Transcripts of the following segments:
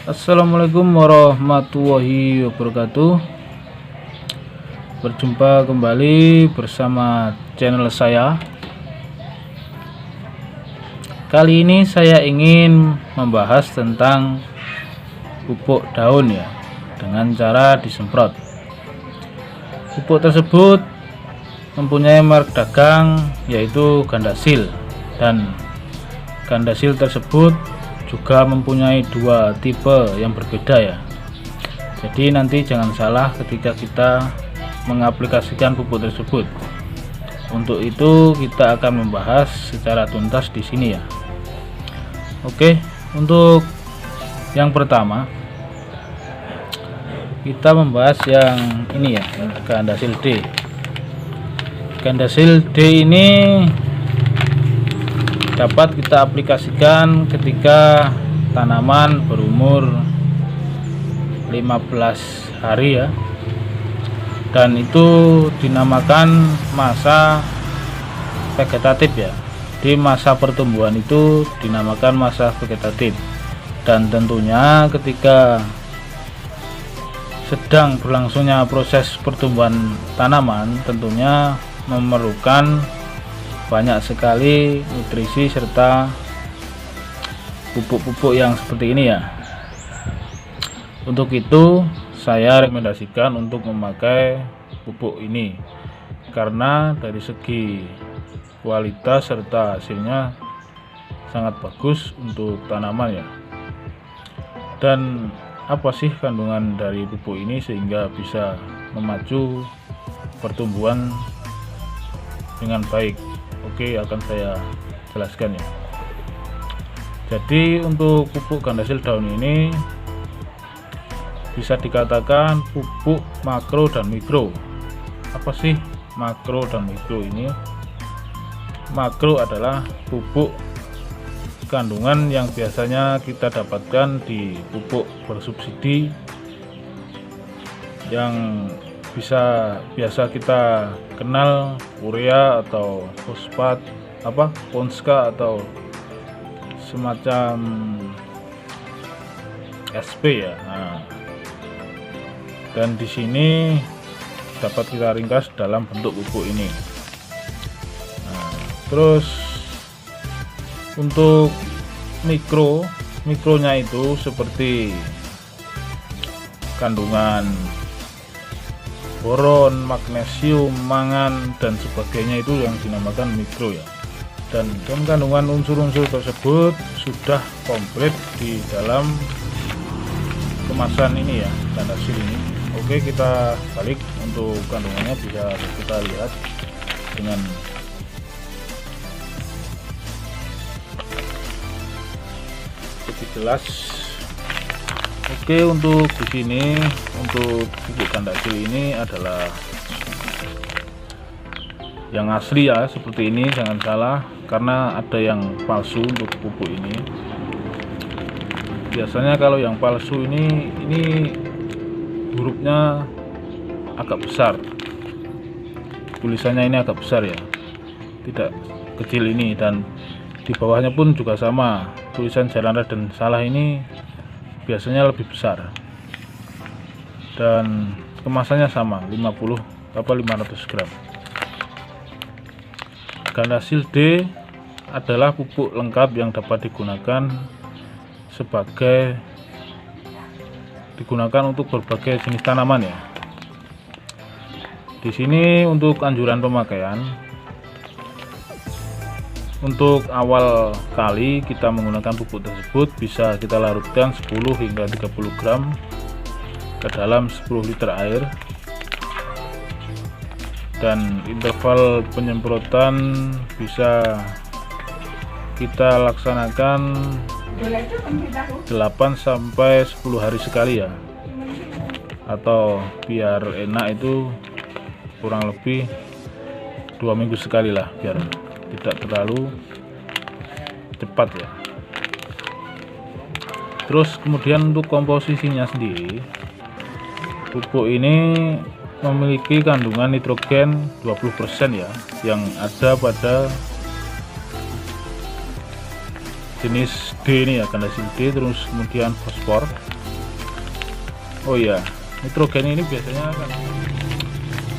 Assalamualaikum warahmatullahi wabarakatuh. Berjumpa kembali bersama channel saya. Kali ini saya ingin membahas tentang pupuk daun ya, dengan cara disemprot. Pupuk tersebut mempunyai merek dagang yaitu Gandasil, dan Gandasil tersebut juga mempunyai dua tipe yang berbeda ya. Jadi nanti jangan salah ketika kita mengaplikasikan pupuk tersebut. Untuk itu kita akan membahas secara tuntas di sini ya. Oke, untuk yang pertama kita membahas yang ini ya, Gandasil D. Gandasil D ini dapat kita aplikasikan ketika tanaman berumur 15 hari ya, dan itu dinamakan masa vegetatif ya. Di masa pertumbuhan itu dinamakan masa vegetatif, dan tentunya ketika sedang berlangsungnya proses pertumbuhan tanaman tentunya memerlukan banyak sekali nutrisi serta pupuk-pupuk yang seperti ini ya. Untuk itu saya rekomendasikan untuk memakai pupuk ini karena dari segi kualitas serta hasilnya sangat bagus untuk tanaman ya. Dan apa sih kandungan dari pupuk ini sehingga bisa memacu pertumbuhan dengan baik? Oke, akan saya jelaskan ya. Jadi untuk pupuk Gandasil daun ini bisa dikatakan pupuk makro dan mikro. Apa sih makro dan mikro ini? Makro adalah pupuk kandungan yang biasanya kita dapatkan di pupuk bersubsidi yang biasa kita kenal urea atau fosfat, ponska atau semacam SP ya. Nah, dan di sini dapat kita ringkas dalam bentuk pupuk ini. Nah, terus untuk mikronya itu seperti kandungan boron, magnesium, mangan dan sebagainya, itu yang dinamakan mikro ya. Dan kandungan unsur-unsur tersebut sudah komplit di dalam kemasan ini ya, Gandasil ini. Oke, kita balik. Untuk kandungannya bisa kita lihat dengan lebih jelas. Oke, untuk di sini untuk pupuk Gandasil ini adalah yang asli ya, seperti ini, jangan salah karena ada yang palsu untuk pupuk ini. Biasanya kalau yang palsu ini hurufnya agak besar, tulisannya ini agak besar ya, tidak kecil ini, dan di bawahnya pun juga sama, tulisan jalan dan salah ini biasanya lebih besar, dan kemasannya sama 500 gram. Gandasil D adalah pupuk lengkap yang dapat digunakan untuk berbagai jenis tanaman ya. Di sini untuk anjuran pemakaian, untuk awal kali kita menggunakan pupuk tersebut bisa kita larutkan 10 hingga 30 gram ke dalam 10 liter air, dan interval penyemprotan bisa kita laksanakan 8 sampai 10 hari sekali ya, atau biar enak itu kurang lebih 2 minggu sekali lah, biar tidak terlalu cepat ya. Terus kemudian untuk komposisinya sendiri, pupuk ini memiliki kandungan nitrogen 20% ya, yang ada pada jenis D ini ya, gandasil D, terus kemudian fosfor. Oh ya, nitrogen ini biasanya kan,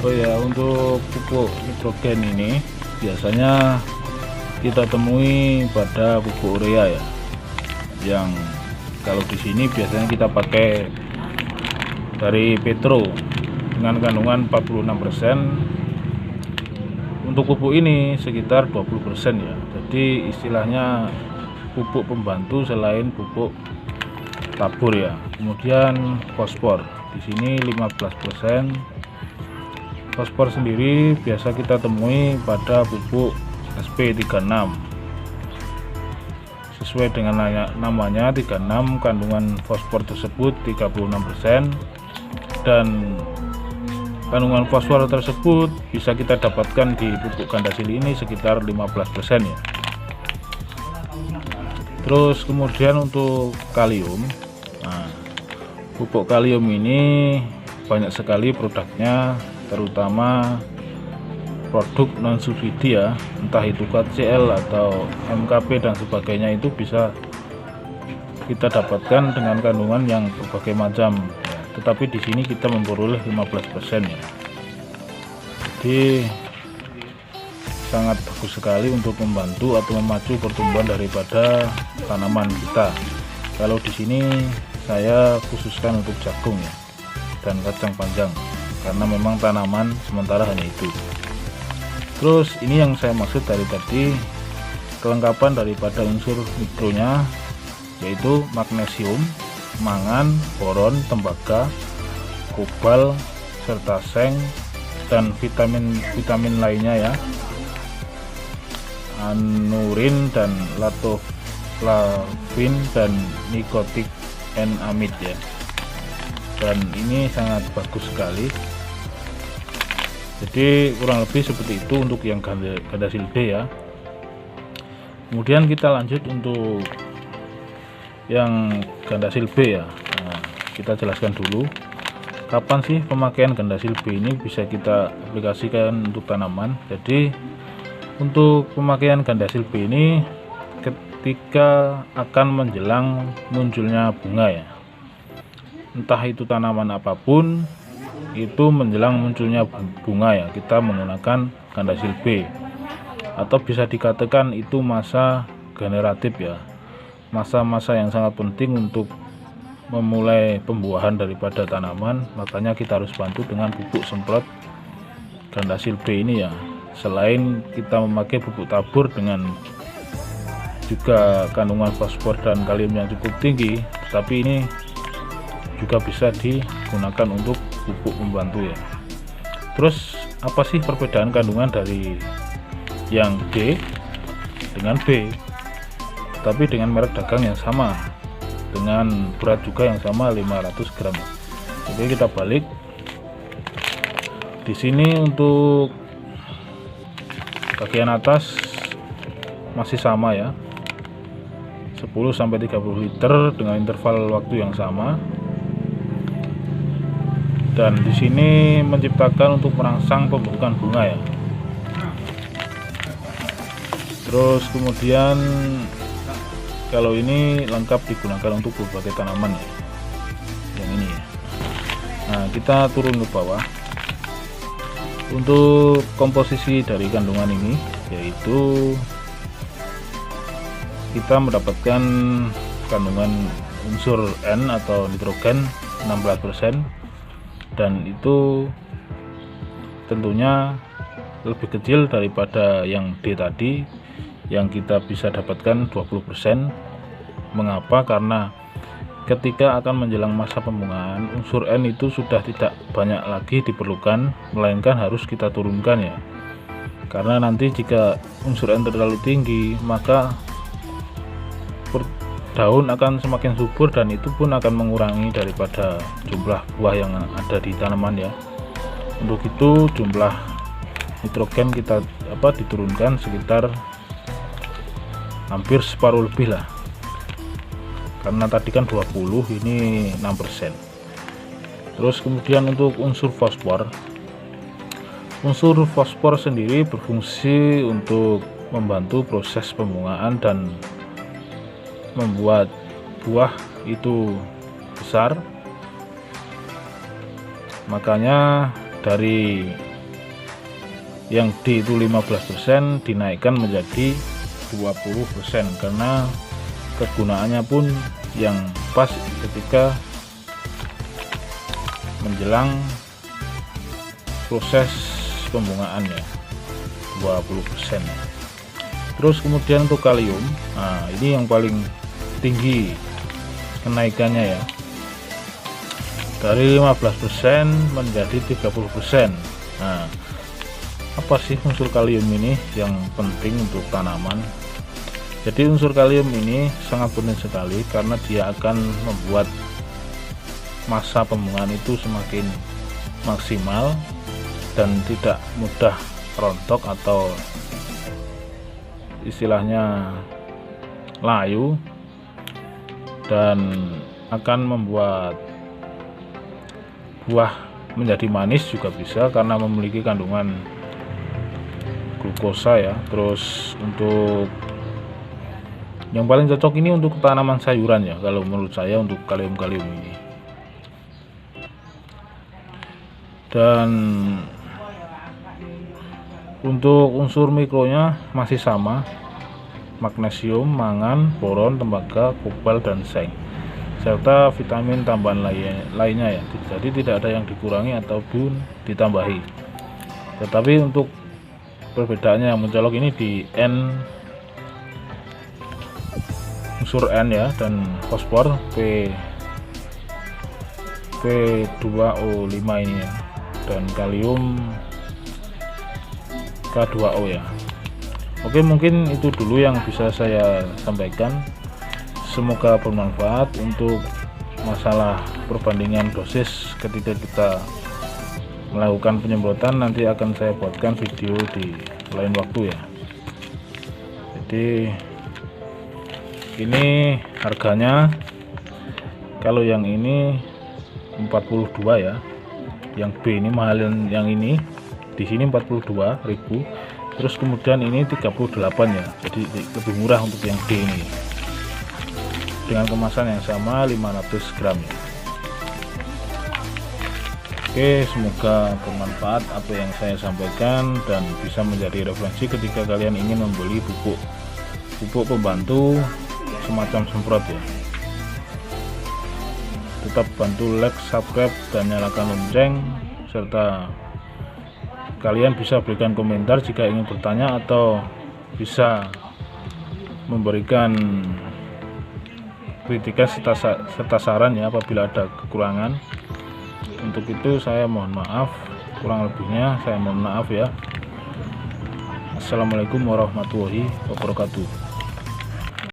oh ya, untuk pupuk nitrogen ini biasanya kita temui pada pupuk urea ya, yang kalau di sini biasanya kita pakai dari Petro dengan kandungan 46%. Untuk pupuk ini sekitar 20% ya. Jadi istilahnya pupuk pembantu selain pupuk tabur ya. Kemudian fosfor di sini 15%. Fosfor sendiri biasa kita temui pada pupuk SP36. Sesuai dengan namanya 36, kandungan fosfor tersebut 36%, dan kandungan fosfor tersebut bisa kita dapatkan di pupuk gandasil ini sekitar 15% ya. Terus kemudian untuk kalium, nah, pupuk kalium ini banyak sekali produknya, terutama produk non subsidi ya, entah itu KCL atau MKP dan sebagainya, itu bisa kita dapatkan dengan kandungan yang berbagai macam. Tetapi di sini kita memperoleh 15% ya. Jadi sangat bagus sekali untuk membantu atau memacu pertumbuhan daripada tanaman kita. Kalau di sini saya khususkan untuk jagung ya, dan kacang panjang, karena memang tanaman sementara hanya itu. Terus ini yang saya maksud dari tadi, kelengkapan daripada unsur mikronya, yaitu magnesium, mangan, boron, tembaga, kobal, serta seng, dan vitamin lainnya ya, anurin dan latoflavin dan nikotik amid ya. Dan ini sangat bagus sekali. Jadi kurang lebih seperti itu untuk yang gandasil D ya. Kemudian kita lanjut untuk yang gandasil B ya. Nah, kita jelaskan dulu kapan sih pemakaian gandasil B ini bisa kita aplikasikan untuk tanaman. Jadi untuk pemakaian gandasil B ini ketika akan menjelang munculnya bunga ya, entah itu tanaman apapun, itu menjelang munculnya bunga ya, kita menggunakan gandasil B. Atau bisa dikatakan itu masa generatif ya, masa-masa yang sangat penting untuk memulai pembuahan daripada tanaman. Makanya kita harus bantu dengan pupuk semprot gandasil B ini ya. Selain kita memakai pupuk tabur dengan juga kandungan fosfor dan kalium yang cukup tinggi, tapi ini juga bisa digunakan untuk pupuk pembantu ya. Terus apa sih perbedaan kandungan dari yang D dengan B, tapi dengan merek dagang yang sama, dengan berat juga yang sama 500 gram. Oke, kita balik. Di sini untuk bagian atas masih sama ya, 10-30 liter dengan interval waktu yang sama. Dan di sini menciptakan untuk merangsang pembentukan bunga ya. Terus kemudian kalau ini lengkap digunakan untuk berbagai tanaman ya, yang ini ya. Nah, kita turun ke bawah. Untuk komposisi dari kandungan ini, yaitu kita mendapatkan kandungan unsur N atau nitrogen 16%, dan itu tentunya lebih kecil daripada yang D tadi yang kita bisa dapatkan 20%. Mengapa? Karena ketika akan menjelang masa pembungaan, unsur N itu sudah tidak banyak lagi diperlukan, melainkan harus kita turunkan ya. Karena nanti jika unsur N terlalu tinggi, maka daun akan semakin subur, dan itu pun akan mengurangi daripada jumlah buah yang ada di tanaman ya. Untuk itu jumlah nitrogen kita diturunkan sekitar hampir separuh lebih lah, karena tadi kan 20, ini 6%. Terus kemudian untuk unsur fosfor sendiri berfungsi untuk membantu proses pembungaan dan membuat buah itu besar, makanya dari yang D itu 15% dinaikkan menjadi 20%, karena kegunaannya pun yang pas ketika menjelang proses pembungaan ya, 20%. Terus kemudian untuk kalium, nah ini yang paling tinggi kenaikannya ya, dari 15% menjadi 30%. Nah, apa sih unsur kalium ini yang penting untuk tanaman? Jadi unsur kalium ini sangat penting sekali karena dia akan membuat masa pembungaan itu semakin maksimal dan tidak mudah rontok atau istilahnya layu, dan akan membuat buah menjadi manis juga bisa karena memiliki kandungan glukosa ya. Terus untuk yang paling cocok ini untuk tanaman sayuran ya, kalau menurut saya untuk kalium-kalium ini. Dan untuk unsur mikronya masih sama, magnesium, mangan, boron, tembaga, kobalt, dan seng, serta vitamin tambahan lainnya ya. Jadi tidak ada yang dikurangi ataupun ditambahi. Tetapi untuk perbedaannya yang mencolok ini di N, unsur N ya, dan fosfor P2O5 ini ya, dan kalium K2O ya. Oke, mungkin itu dulu yang bisa saya sampaikan. Semoga bermanfaat untuk masalah perbandingan dosis ketika kita melakukan penyemprotan. Nanti akan saya buatkan video di lain waktu ya. Jadi ini harganya, kalau yang ini 42 ya, yang B ini mahal, yang ini di sini 42.000, terus kemudian ini 38 ya, jadi lebih murah untuk yang D ini dengan kemasan yang sama 500 gram ya. Oke, semoga bermanfaat apa yang saya sampaikan dan bisa menjadi referensi ketika kalian ingin membeli pupuk pembantu semacam semprot ya. Tetap bantu like, subscribe, dan nyalakan lonceng, serta kalian bisa berikan komentar jika ingin bertanya atau bisa memberikan kritikan serta saran ya apabila ada kekurangan. Untuk itu saya mohon maaf, kurang lebihnya saya mohon maaf ya. Assalamualaikum warahmatullahi wabarakatuh.